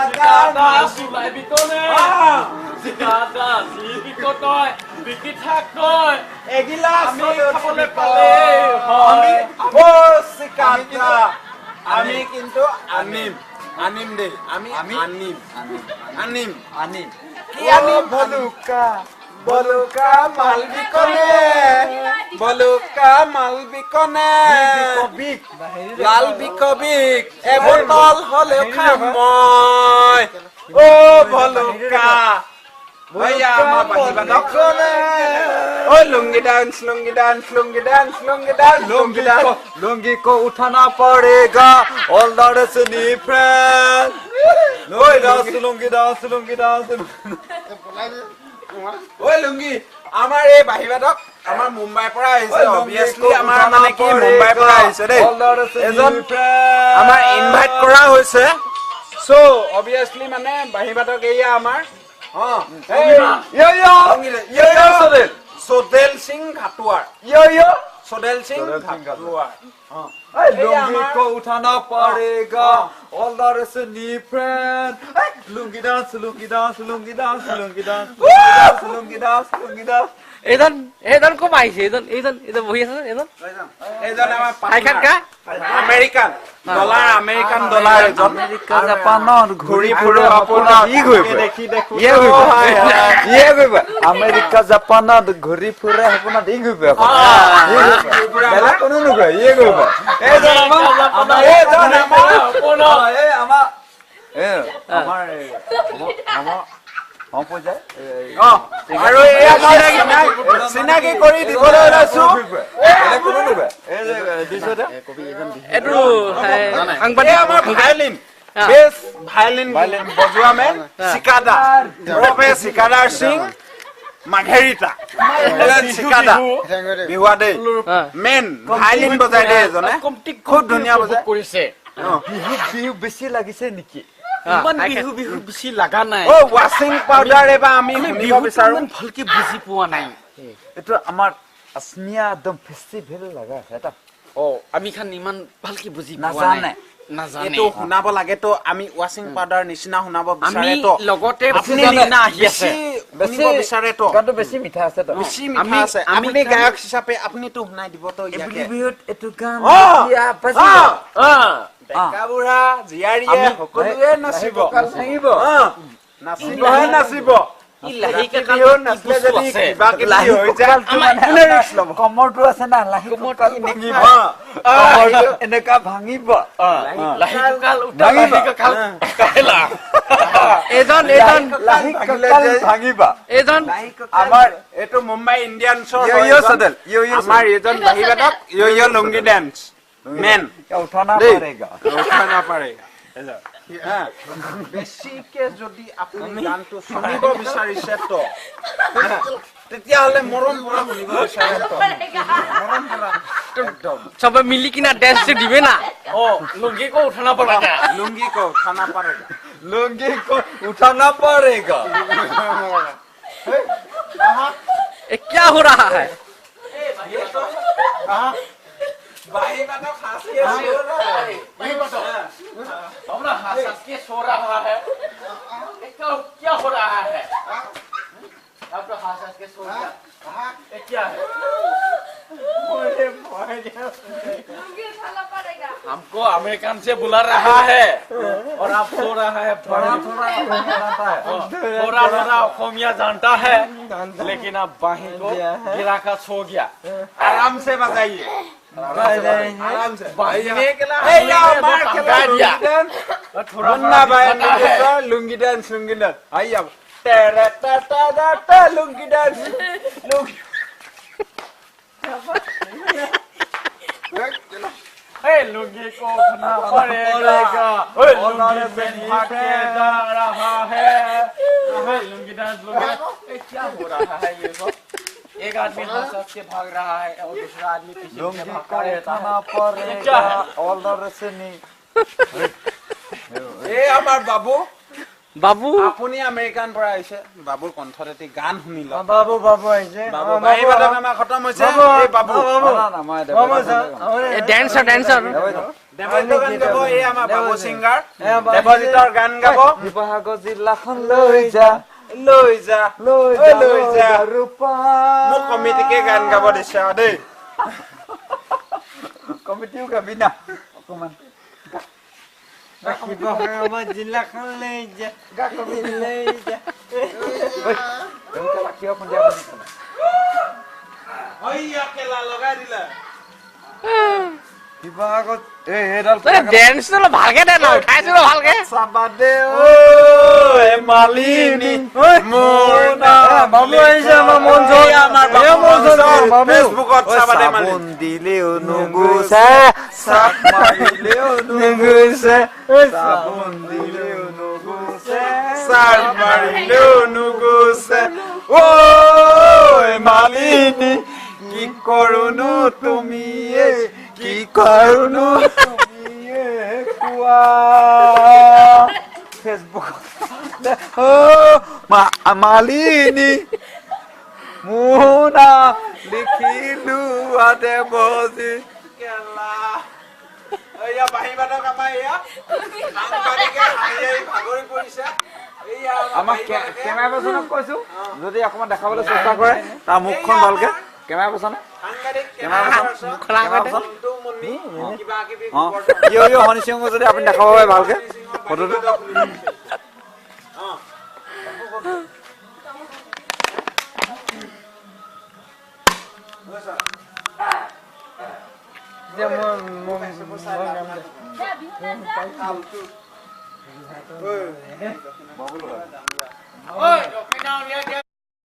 চিকাদা চুলাই বিকনে চিকাদা চি বিকতই বিকি থাক তই এগিলাস আমি খাবলৈ পালে আমি ও চিকাদা আমি কিন্তু আনিম দেই আমি আনিম কি আনিম বলুকা মাল বিকনে লাল বিকবিক এবটল হলেও খাম মই ও বলুকা ভৈয়া আমাৰ বাহিবাদক ঐ লুঙ্গি ডান্স लुंगी को उठाना पड़ेगा ऑल द रेसनी फ्रेंड ओए लुंगी डांस ঐ লুঙ্গি আমাৰ এই বাহিবাদক আমাৰ মুম্বাইৰ পৰা আহিছে অবিয়াসলি আমাৰ মানে কি মুম্বাইৰ পৰা আহিছে দেই এজন আমাৰ ইনভাইট কৰা হৈছে সো অবিয়াসলি মানে বাহিবাদক এয়া আমাৰ সোদেল সিং ঘাটুৱাৰ लुंगी को उठाना पड़ेगा ऑल द रेसनी फ्रेंड लुंगी डांस এইজন কম আহিছে এইজন বহি আছে এইজন আমাৰ আমেৰিকান ডলাৰ এজন अमेरिका जापान घूरी ফুৰে আপোনাৰ ই গৈ দেখি अमेरिका जापान घूरी ফুৰে আপোনাৰ ই গৈ বেলা কোনো নগৈ ই গৈ এইজন আমাৰ আৰু এয়া চিনাকি কৰি দিবলৈ ওলাইছো আমাৰ ভায়লিন বজোৱা মেন চিকাদাৰ সিং মাঘেৰিটা চিকাদা বিহুৱা দেই মেন ভায়লিন বজাই দেই এজনে খুব ধুনীয়া বজাই কৰিছে বিহু বেছি লাগিছে নেকি ইমান বিহু বেছি লাগা নাই ও ওয়াশিং পাউডাৰ এবা আমি শুনিব বিচাৰো ভালকে বুজি পোৱা নাই এইটো আমাৰ আসমিয়া একদম ফেষ্টিভেল লাগা এটা ও আমি খান ইমান ভালকে বুজি পোৱা নাজানে নাজানে এটো শুনাব লাগে তো আমি ওয়াশিং পাউডাৰ নিচিনা শুনাব আমি বিচাৰে তো লগতে আপুনি না আহি আছে বেছি বিচাৰে তো গানটো বেছি মিঠা আছে তো বেছি মিঠা আছে আপুনি গায়ক হিচাপে আপুনি তো শুনাই দিব তো ইয়াকে বিহুত এইটো গান ইয়া বাজিব ডেকা বুঢ়া জীয়াৰীয়ে সকলোৱে নাচিব নাচিব ই লাহিকা কাল নাচিলে যদি কিবা কিবি হৈ যায় কোনে ৰিস্ক ল'ব কমৰটো আছে না লাহি কমৰটো ভাঙিব এনেকা ভাঙিব লাহিকা কাল উঠা লাহিকা কাল কাহেলা এজন লাহি ককাল ভাঙিব এজন আমাৰ এটো মুম্বাই ইণ্ডিয়ানছৰ আমাৰ এজন বাহিবাদক ইয়ো লুঙ্গি ডান্স মেন উঠানা পাৰেগা বেছিকে যদি আপুনি গানটো শুনিব বিচাৰিছে তো তেতিয়াহ'লে মৰম ভৰা শুনিব বিচাৰে তো মৰম ভৰা সবে মিলি কিনা ডান্স দিবে না ও লুঙ্গি কো উঠানা পড়েगा लुंगी को खाना पड़ेगा लुंगी को उठाना पड़ेगा ये क्या हो रहा है भाई बातों खास के सो रहा है हमरा हंस के सो रहा है क्या हो रहा है अब तो हंस के सो गया ये क्या है हमको अमेरिकन से बुला रहा है और आप सो रहा है थोड़ा खोमिया जानता है लेकिन अब बाही को गिरा कर सो गया आराम से बताइए आराम से बाहीने के मार दिया थोड़ा भाई लुंगी डांस आइए तेरे टा लुंगी डांस लुंगी को उठना पड़ेगा लुंगी में भागे जा रहा है लुंगी डांस क्या हो रहा है ये सब एक आदमी हंस के भाग रहा है और दूसरा आदमी पीछे से भागता रहता है क्या है ए हमार बाबू बाबू আপুনি আমেৰিকান পৰা আহিছে বাবুৰ কণ্ঠত এটি গান শুনিলো बाबू আহিছে বাবু ভাই বাদক আমাৰ খতম হৈছে এই বাবু ডান্সাৰ দেৱজিতৰ গান গাব এই আমাৰ বাবু সিংগাৰ দেৱজিতৰ গান গাব শিৱসাগৰ জিলাখন লৈ যা লৈ যা লৈ যা ৰূপা মোক কমিটিকে গান গাব দিছে আৰু দেই কমিটিও গাবি না অকমান শিৱসাগৰ জিলাখন লৈ যা গা কমিটি লৈ যা কিয় সন্ধিয়া হইয়া কেলা লগাই দিলা শিৱসাগৰ এইডাল ডেন্স ভালকে দে ন উঠাইছো ভালকে চাবা দে মালিনী মোৰ বাবু আহিছে আমাৰ মঞ্চ আমাৰ বাবু ফেচবুকত চাবা দে মালিনী চাবোন দিলেও নুগুছে চাপ মাৰিলেও নুগুছে চাবোন দিলেও নুগুছে চাৰ মাৰিলেও নুগুছে ঐ মালিনী কি কৰোনো তুমি কি কৰোনো তুমি কোৱা ফেচবুকত মালিনী মোৰ নাম লিখিলো আদে বজি কেলা এয়া বাহিবাদক আমাৰ এয়া সাংবাদিকে হাঁহি ভাগৰি পৰিছে এয়া আমাক কেমেৰা পাৰ্চনক কৈছো যদি অকমান দেখাবলৈ চেষ্টা কৰে তাৰ মুখখন ভালকে কেমেৰা পাৰ্চনে সাংবাদিক কিবা কিবি হনি সিং যদি আপুনি দেখাব পাৰে ভালকে ফটোটো ঐ দক্ষিণা উলিয়াই দিয়া